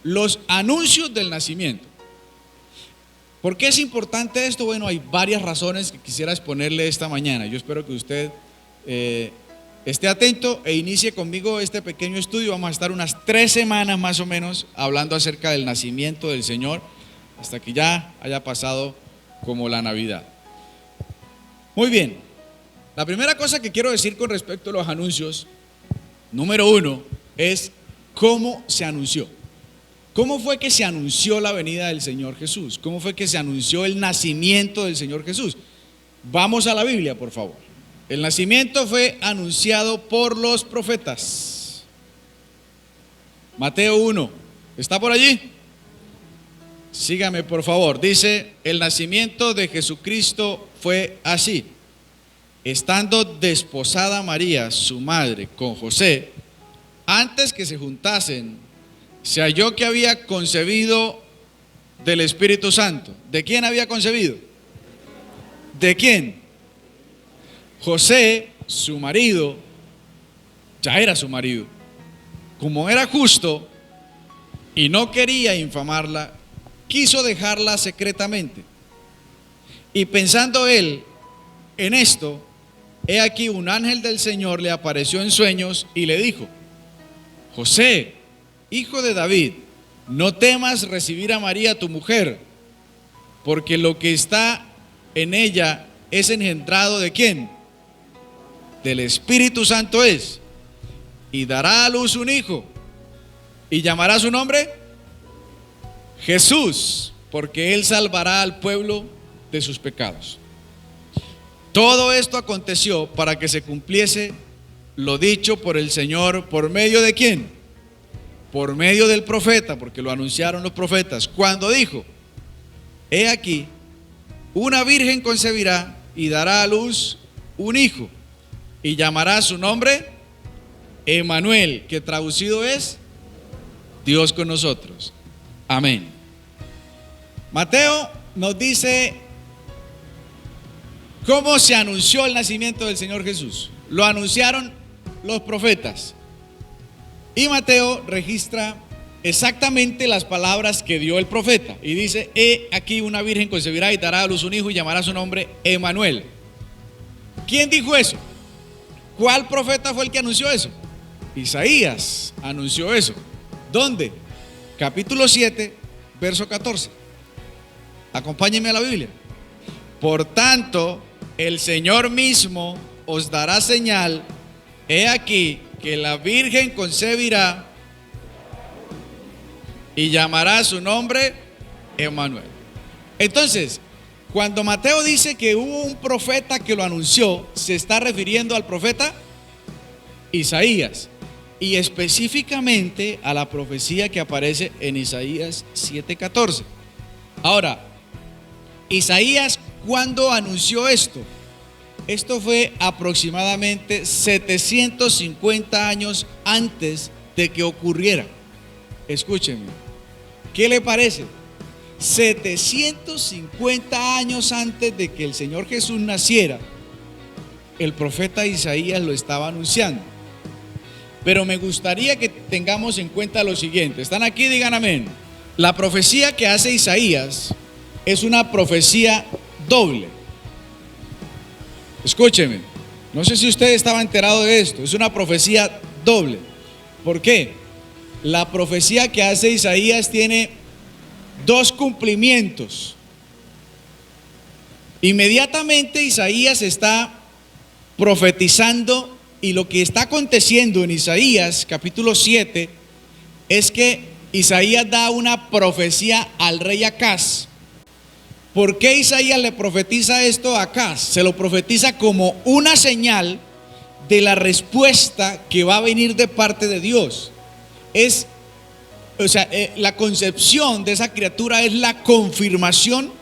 los anuncios del nacimiento. ¿Por qué es importante esto? Bueno, hay varias razones que quisiera exponerle esta mañana. Yo espero que usted esté atento e inicie conmigo este pequeño estudio. Vamos a estar unas 3 semanas más o menos hablando acerca del nacimiento del Señor, hasta que ya haya pasado como la Navidad. Muy bien, la primera cosa que quiero decir con respecto a los anuncios, número 1, es cómo se anunció. ¿Cómo fue que se anunció la venida del Señor Jesús? ¿Cómo fue que se anunció el nacimiento del Señor Jesús? Vamos a la Biblia, por favor. El nacimiento fue anunciado por los profetas. Mateo 1, ¿está por allí? Sígame, por favor. Dice: el nacimiento de Jesucristo fue así. Estando desposada María, su madre, con José, antes que se juntasen, se halló que había concebido del Espíritu Santo. ¿De quién había concebido? ¿De quién? José, su marido, ya era su marido. Como era justo y no quería infamarla, quiso dejarla secretamente. Y pensando él en esto, he aquí un ángel del Señor le apareció en sueños y le dijo: José, hijo de David, no temas recibir a María tu mujer, porque lo que está en ella es engendrado ¿de quién? Del Espíritu Santo es, y dará a luz un hijo, y llamará su nombre Jesús, porque él salvará al pueblo de sus pecados. Todo esto aconteció para que se cumpliese lo dicho por el Señor, ¿por medio de quién? Por medio del profeta, porque lo anunciaron los profetas, cuando dijo: he aquí, una virgen concebirá y dará a luz un hijo, y llamará su nombre Emmanuel, que traducido es Dios con nosotros. Amén. Mateo nos dice cómo se anunció el nacimiento del Señor Jesús. Lo anunciaron los profetas. Y Mateo registra exactamente las palabras que dio el profeta. Y dice: he aquí una virgen concebirá y dará a luz un hijo y llamará su nombre Emmanuel. ¿Quién dijo eso? ¿Cuál profeta fue el que anunció eso? Isaías anunció eso. ¿Dónde? Capítulo 7, verso 14. Acompáñenme a la Biblia. Por tanto, el Señor mismo os dará señal. He aquí que la virgen concebirá y llamará su nombre Emmanuel. Entonces, cuando Mateo dice que hubo un profeta que lo anunció, se está refiriendo al profeta Isaías, y específicamente a la profecía que aparece en Isaías 7:14. Ahora, Isaías, ¿cuándo anunció esto? Esto fue aproximadamente 750 años antes de que ocurriera. Escúchenme, ¿qué le parece? 750 años antes de que el Señor Jesús naciera, el profeta Isaías lo estaba anunciando. Pero me gustaría que tengamos en cuenta lo siguiente. ¿Están aquí? Digan amén. La profecía que hace Isaías es una profecía doble. Escúcheme, no sé si usted estaba enterado de esto. Es una profecía doble. ¿Por qué? La profecía que hace Isaías tiene 2 cumplimientos. Inmediatamente Isaías está profetizando, y lo que está aconteciendo en Isaías capítulo 7 es que Isaías da una profecía al rey Acaz. ¿Por qué Isaías le profetiza esto a Acaz? Se lo profetiza como una señal de la respuesta que va a venir de parte de Dios. La concepción de esa criatura es la confirmación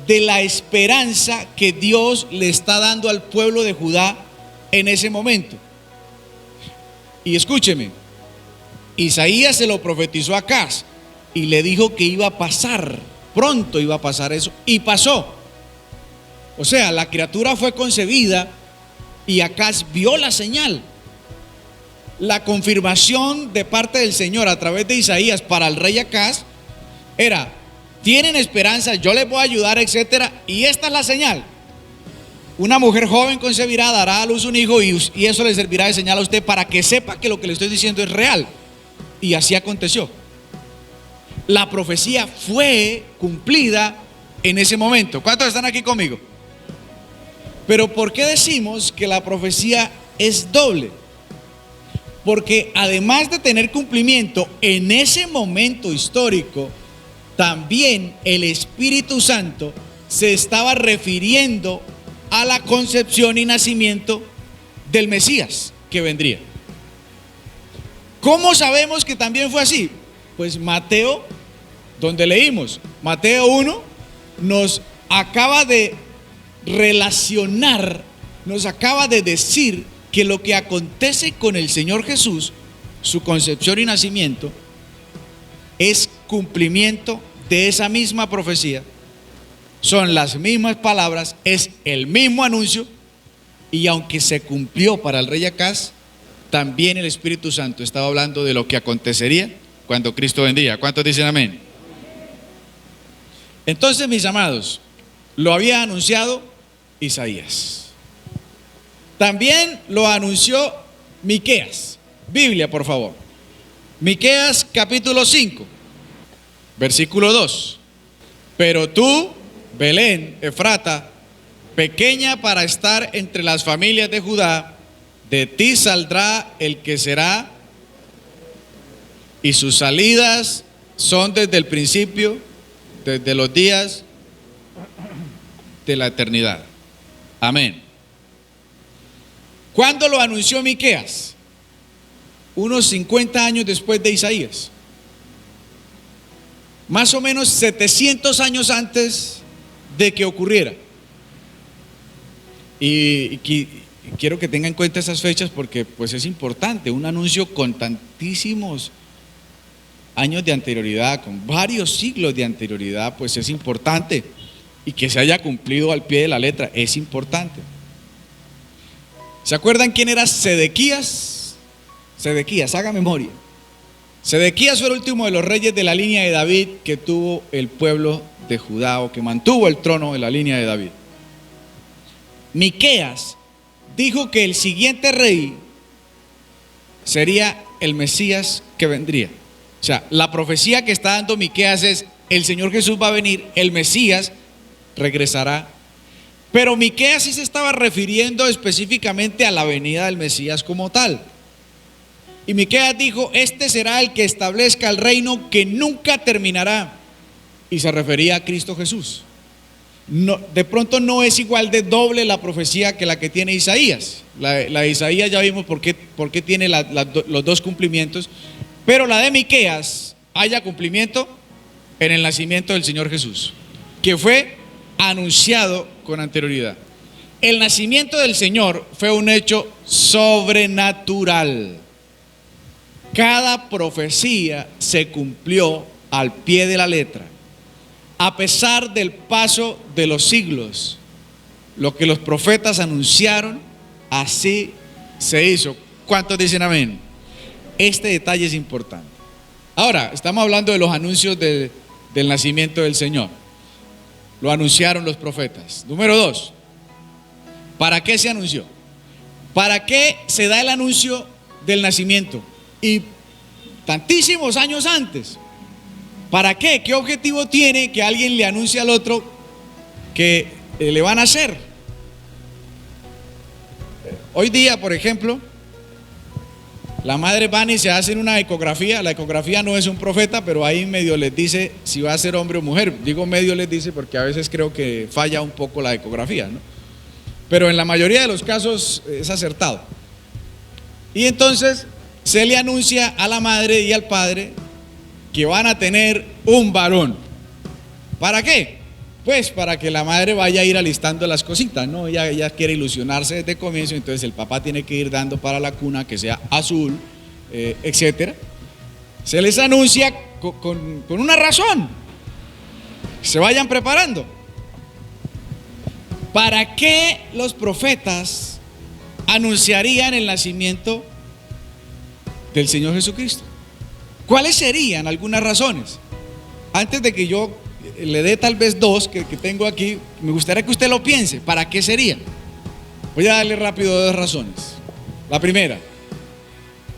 de la esperanza que Dios le está dando al pueblo de Judá en ese momento. Y escúcheme, Isaías se lo profetizó a Acaz y le dijo que iba a pasar, pronto iba a pasar eso, y pasó. O sea, la criatura fue concebida y Acaz vio la señal. la confirmación de parte del Señor a través de Isaías para el rey Acaz era: tienen esperanza, yo les voy a ayudar, etcétera. Y esta es la señal: una mujer joven concebirá, dará a luz un hijo, y eso le servirá de señal a usted para que sepa que lo que le estoy diciendo es real. Y así aconteció. La profecía fue cumplida en ese momento. ¿Cuántos están aquí conmigo? Pero ¿por qué decimos que la profecía es doble? Porque además de tener cumplimiento en ese momento histórico, también el Espíritu Santo se estaba refiriendo a la concepción y nacimiento del Mesías que vendría. ¿Cómo sabemos que también fue así? Pues Mateo, donde leímos, Mateo 1, nos acaba de relacionar, nos acaba de decir que lo que acontece con el Señor Jesús, su concepción y nacimiento, es cumplimiento de esa misma profecía. Son las mismas palabras, es el mismo anuncio, y aunque se cumplió para el rey Acaz, también el Espíritu Santo estaba hablando de lo que acontecería cuando Cristo vendría. ¿Cuántos dicen amén? Entonces, mis amados, lo había anunciado Isaías. También lo anunció Miqueas. Biblia, por favor. Miqueas capítulo 5, versículo 2. Pero tú, Belén, Efrata, pequeña para estar entre las familias de Judá, de ti saldrá el que será, y sus salidas son desde el principio, desde los días de la eternidad. Amén. ¿Cuándo lo anunció Miqueas? Unos 50 años después de Isaías. Más o menos 700 años antes de que ocurriera. Y quiero que tengan en cuenta esas fechas porque pues es importante. Un anuncio con tantísimos años de anterioridad, con varios siglos de anterioridad, pues es importante. Y que se haya cumplido al pie de la letra es importante. ¿Se acuerdan quién era Sedequías? Sedequías, haga memoria. Sedequías fue el último de los reyes de la línea de David que tuvo el pueblo de Judá, o que mantuvo el trono de la línea de David. Miqueas dijo que el siguiente rey sería el Mesías que vendría. O sea, la profecía que está dando Miqueas es: el Señor Jesús va a venir, el Mesías regresará. Pero Miqueas sí se estaba refiriendo específicamente a la venida del Mesías como tal. Y Miqueas dijo: este será el que establezca el reino que nunca terminará. Y se refería a Cristo Jesús. No, de pronto no es igual de doble la profecía que la que tiene Isaías. La de Isaías ya vimos por qué tiene los dos cumplimientos. Pero la de Miqueas haya cumplimiento en el nacimiento del Señor Jesús, que fue anunciado con anterioridad. El nacimiento del Señor fue un hecho sobrenatural. Cada profecía se cumplió al pie de la letra, a pesar del paso de los siglos. Lo que los profetas anunciaron, así se hizo. ¿Cuántos dicen amén? Este detalle es importante. Ahora, estamos hablando de los anuncios del nacimiento del Señor. Lo anunciaron los profetas. Número 2, ¿para qué se anunció? ¿Para qué se da el anuncio del nacimiento? Y tantísimos años antes. ¿Para qué? ¿Qué objetivo tiene que alguien le anuncie al otro que le van a hacer? Hoy día, por ejemplo, la madre van y se hacen una ecografía. La ecografía no es un profeta, pero ahí medio les dice si va a ser hombre o mujer. Digo medio les dice porque a veces creo que falla un poco la ecografía, ¿no? Pero en la mayoría de los casos es acertado. Y entonces se le anuncia a la madre y al padre que van a tener un varón. ¿Para qué? Pues para que la madre vaya a ir alistando las cositas, ¿no? Ella quiere ilusionarse desde el comienzo, entonces el papá tiene que ir dando para la cuna que sea azul, etcétera. Se les anuncia con una razón. Se vayan preparando. ¿Para qué los profetas anunciarían el nacimiento del Señor Jesucristo. ¿Cuáles serían algunas razones? Antes de que yo le dé tal vez dos que tengo aquí, me gustaría que usted lo piense. ¿Para qué sería? Voy a darle rápido dos razones. La primera,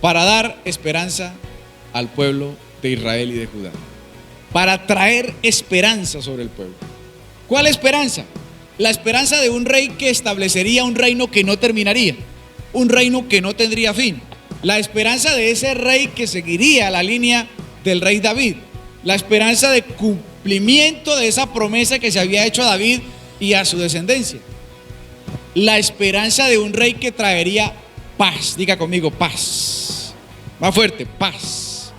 para dar esperanza al pueblo de Israel y de Judá. Para traer esperanza sobre el pueblo. ¿Cuál esperanza? La esperanza de un rey que establecería un reino que no terminaría, un reino que no tendría fin. La esperanza de ese rey que seguiría la línea del rey David. La esperanza de cumplimiento de esa promesa que se había hecho a David y a su descendencia. La esperanza de un rey que traería paz. Diga conmigo, paz. Más fuerte, paz.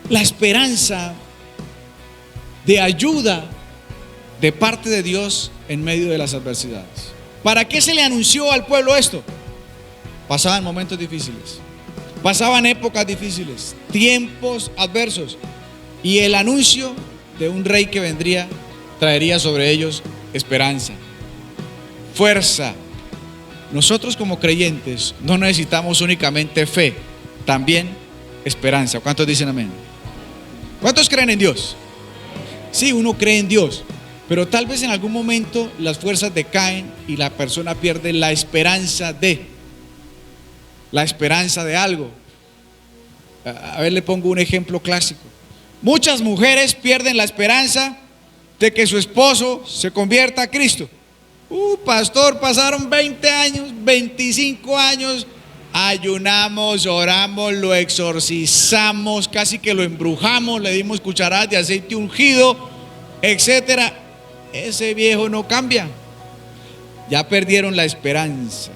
La esperanza de ayuda de parte de Dios en medio de las adversidades. ¿Para qué se le anunció al pueblo esto? Pasaban momentos difíciles, pasaban épocas difíciles, tiempos adversos, y el anuncio de un rey que vendría traería sobre ellos esperanza, fuerza. Nosotros como creyentes no necesitamos únicamente fe, también esperanza. ¿Cuántos dicen amén? ¿Cuántos creen en Dios? Sí, uno cree en Dios, pero tal vez en algún momento las fuerzas decaen y la persona pierde la esperanza de algo. A ver, le pongo un ejemplo clásico. Muchas mujeres pierden la esperanza de que su esposo se convierta a Cristo. Pastor, pasaron 20 años, 25 años, ayunamos, oramos, lo exorcizamos, casi que lo embrujamos, le dimos cucharadas de aceite ungido, etcétera. Ese viejo no cambia. Ya perdieron la esperanza.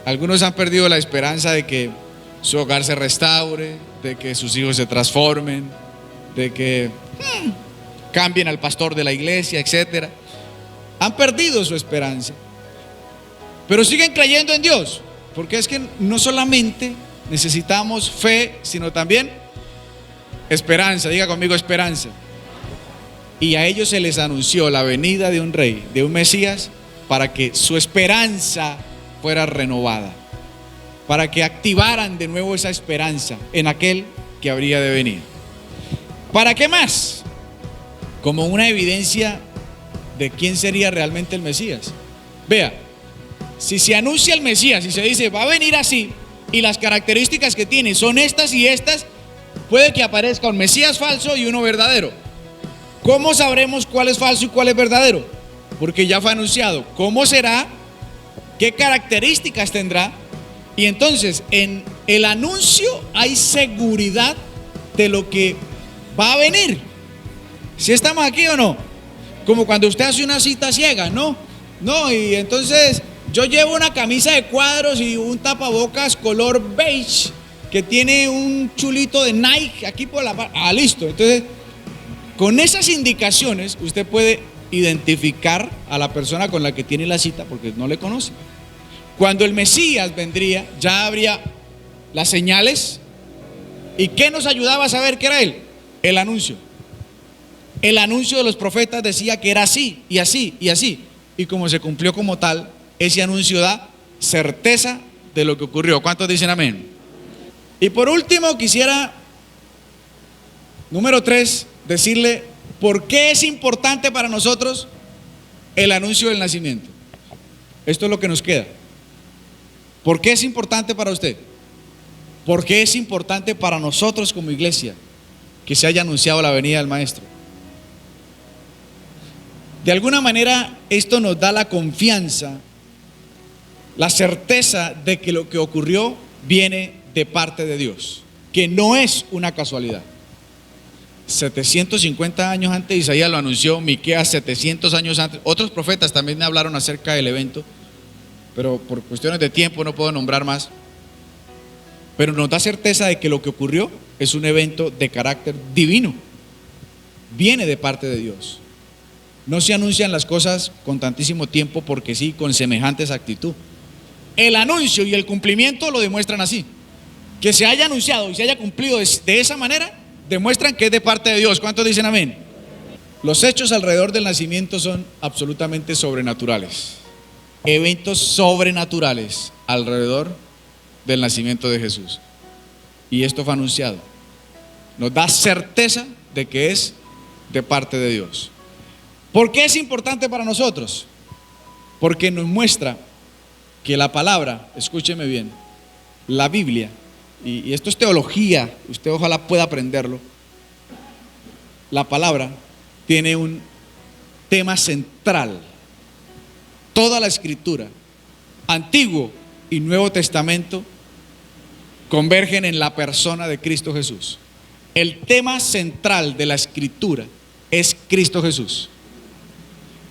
Algunos han perdido la esperanza de que su hogar se restaure, de que sus hijos se transformen, de que cambien al pastor de la iglesia, etcétera. Han perdido su esperanza, pero siguen creyendo en Dios, porque es que no solamente necesitamos fe, sino también esperanza. Diga conmigo, esperanza. Y a ellos se les anunció la venida de un rey, de un Mesías, para que su esperanza fuera renovada, para que activaran de nuevo esa esperanza en aquel que habría de venir. ¿Para qué más? Como una evidencia de quién sería realmente el Mesías. Vea, si se anuncia el Mesías y se dice va a venir así, y las características que tiene son estas y estas, puede que aparezca un Mesías falso y uno verdadero. ¿Cómo sabremos cuál es falso y cuál es verdadero? Porque ya fue anunciado. ¿Cómo será? ¿Qué características tendrá? Y entonces en el anuncio hay seguridad de lo que va a venir. ¿Sí estamos aquí o no? Como cuando usted hace una cita ciega, ¿no? Y entonces yo llevo una camisa de cuadros y un tapabocas color beige que tiene un chulito de Nike aquí por la parte. Listo. Entonces, con esas indicaciones usted puede identificar a la persona con la que tiene la cita, porque no le conoce. Cuando el Mesías vendría, ya habría las señales. ¿Y qué nos ayudaba a saber que era Él? El anuncio. El anuncio de los profetas decía que era así y así y así. Y como se cumplió como tal, ese anuncio da certeza de lo que ocurrió. ¿Cuántos dicen amén? Y por último quisiera, número 3, decirle por qué es importante para nosotros el anuncio del nacimiento. Esto es lo que nos queda. ¿Por qué es importante para usted? ¿Por qué es importante para nosotros como iglesia que se haya anunciado la venida del Maestro? De alguna manera esto nos da la confianza, la certeza de que lo que ocurrió viene de parte de Dios, que no es una casualidad. 750 años antes Isaías lo anunció, Miqueas 700 años antes, otros profetas también me hablaron acerca del evento, pero por cuestiones de tiempo no puedo nombrar más. Pero nos da certeza de que lo que ocurrió es un evento de carácter divino, viene de parte de Dios. No se anuncian las cosas con tantísimo tiempo porque sí, con semejante exactitud. El anuncio y el cumplimiento lo demuestran así. Que se haya anunciado y se haya cumplido de esa manera, demuestran que es de parte de Dios. ¿Cuántos dicen amén? Los hechos alrededor del nacimiento son absolutamente sobrenaturales. Eventos sobrenaturales alrededor del nacimiento de Jesús. Y esto fue anunciado. Nos da certeza de que es de parte de Dios. ¿Por qué es importante para nosotros? Porque nos muestra que la palabra, escúcheme bien, la Biblia, y esto es teología, usted ojalá pueda aprenderlo, la palabra tiene un tema central. Toda la escritura, Antiguo y Nuevo Testamento, convergen en la persona de Cristo Jesús. El tema central de la escritura es Cristo Jesús.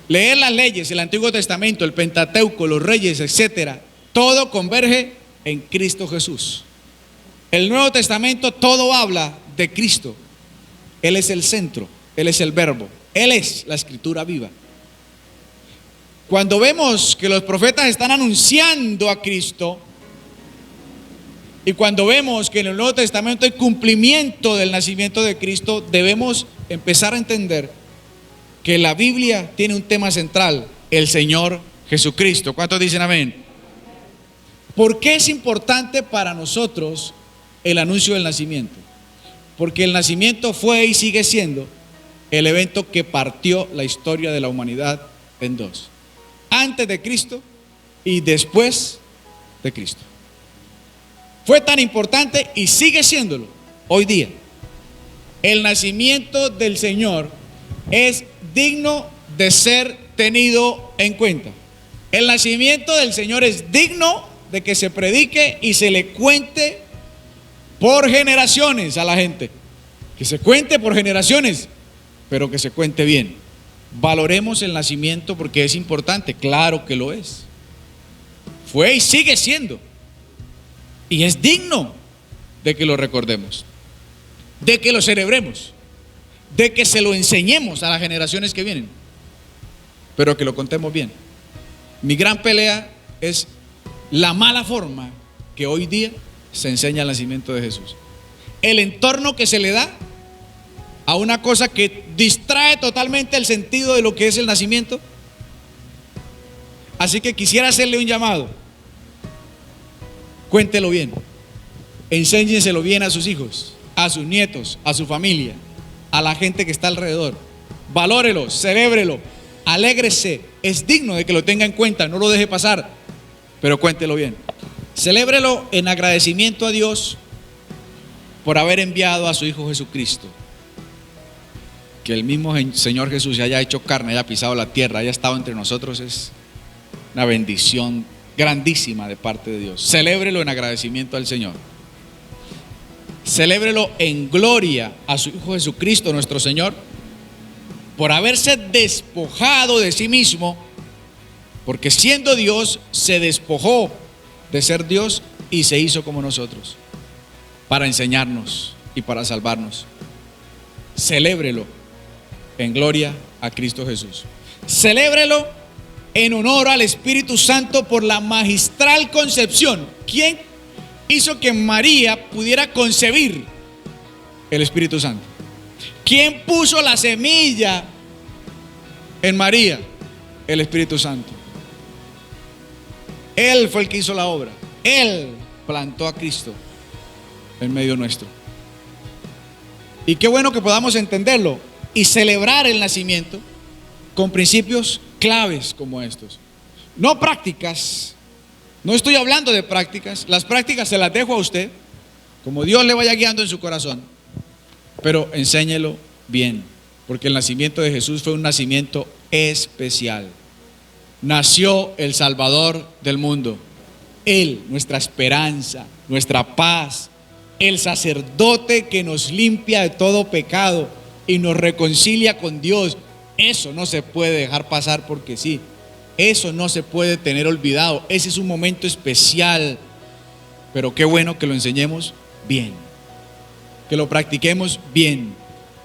Leer las leyes, el Antiguo Testamento, el Pentateuco, los reyes, etcétera, todo converge en Cristo Jesús. El Nuevo Testamento todo habla de Cristo. Él es el centro, Él es el verbo, Él es la escritura viva. Cuando vemos que los profetas están anunciando a Cristo, y cuando vemos que en el Nuevo Testamento hay cumplimiento del nacimiento de Cristo, debemos empezar a entender que la Biblia tiene un tema central, el Señor Jesucristo. ¿Cuántos dicen amén? ¿Por qué es importante para nosotros el anuncio del nacimiento? Porque el nacimiento fue y sigue siendo el evento que partió la historia de la humanidad en dos: antes de Cristo y después de Cristo. Fue tan importante y sigue siéndolo hoy día. El nacimiento del Señor es digno de ser tenido en cuenta. El nacimiento del Señor es digno de que se predique y se le cuente por generaciones a la gente. Que se cuente por generaciones, pero que se cuente bien. Valoremos el nacimiento porque es importante, claro que lo es. Fue y sigue siendo. Y es digno de que lo recordemos, de que lo celebremos, de que se lo enseñemos a las generaciones que vienen, pero que lo contemos bien. Mi gran pelea es la mala forma que hoy día se enseña el nacimiento de Jesús. El entorno que se le da a una cosa que distrae totalmente el sentido de lo que es el nacimiento. Así que quisiera hacerle un llamado. Cuéntelo bien, enséñenselo bien a sus hijos, a sus nietos, a su familia, a la gente que está alrededor. Valórelo, celébrelo, alégrese, es digno de que lo tenga en cuenta, no lo deje pasar, pero cuéntelo bien. Celébrelo en agradecimiento a Dios por haber enviado a su Hijo Jesucristo. Que el mismo Señor Jesús se haya hecho carne, haya pisado la tierra, haya estado entre nosotros, es una bendición grandísima de parte de Dios. Celébrelo en agradecimiento al Señor. Celébrelo en gloria a su Hijo Jesucristo, nuestro Señor, por haberse despojado de sí mismo, porque siendo Dios se despojó de ser Dios y se hizo como nosotros, para enseñarnos y para salvarnos. Celébrelo en gloria a Cristo Jesús. Celébrelo en honor al Espíritu Santo por la magistral concepción. ¿Quién hizo que María pudiera concebir? El Espíritu Santo. ¿Quién puso la semilla en María? El Espíritu Santo. Él fue el que hizo la obra. Él plantó a Cristo en medio nuestro. Y qué bueno que podamos entenderlo y celebrar el nacimiento con principios claves como estos. No prácticas, no estoy hablando de prácticas, las prácticas se las dejo a usted, como Dios le vaya guiando en su corazón, pero enséñelo bien, porque el nacimiento de Jesús fue un nacimiento especial. Nació el Salvador del mundo, Él, nuestra esperanza, nuestra paz, el sacerdote que nos limpia de todo pecado y nos reconcilia con Dios. Eso no se puede dejar pasar porque sí. Eso no se puede tener olvidado. Ese es un momento especial. Pero qué bueno que lo enseñemos bien, que lo practiquemos bien,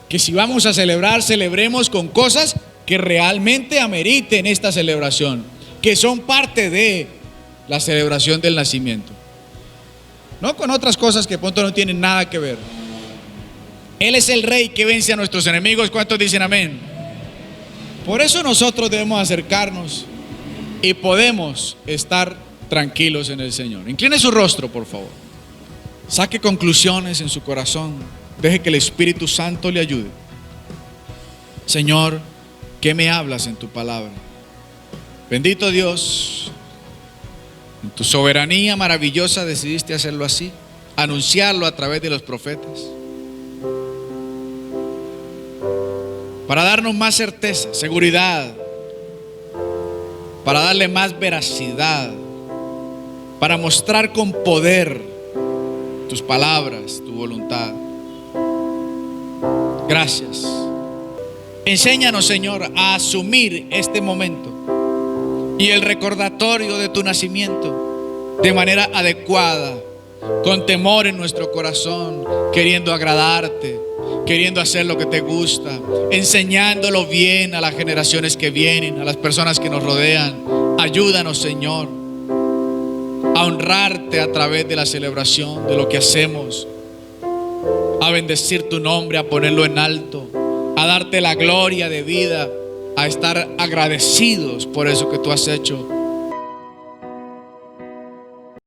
que si vamos a celebrar, celebremos con cosas que realmente ameriten esta celebración, que son parte de la celebración del nacimiento, no con otras cosas que pronto no tienen nada que ver. Él es el Rey que vence a nuestros enemigos. ¿Cuántos dicen amén? Por eso nosotros debemos acercarnos y podemos estar tranquilos en el Señor. Incline su rostro, por favor. Saque conclusiones en su corazón. Deje que el Espíritu Santo le ayude. Señor, ¿qué me hablas en tu palabra? Bendito Dios, en tu soberanía maravillosa decidiste hacerlo así, anunciarlo a través de los profetas, para darnos más certeza, seguridad, para darle más veracidad, para mostrar con poder tus palabras, tu voluntad. Gracias. Enséñanos, Señor, a asumir este momento y el recordatorio de tu nacimiento de manera adecuada, con temor en nuestro corazón, queriendo agradarte, queriendo hacer lo que te gusta, enseñándolo bien a las generaciones que vienen, a las personas que nos rodean. Ayúdanos, Señor, a honrarte a través de la celebración de lo que hacemos, a bendecir tu nombre, a ponerlo en alto, a darte la gloria de vida, a estar agradecidos por eso que tú has hecho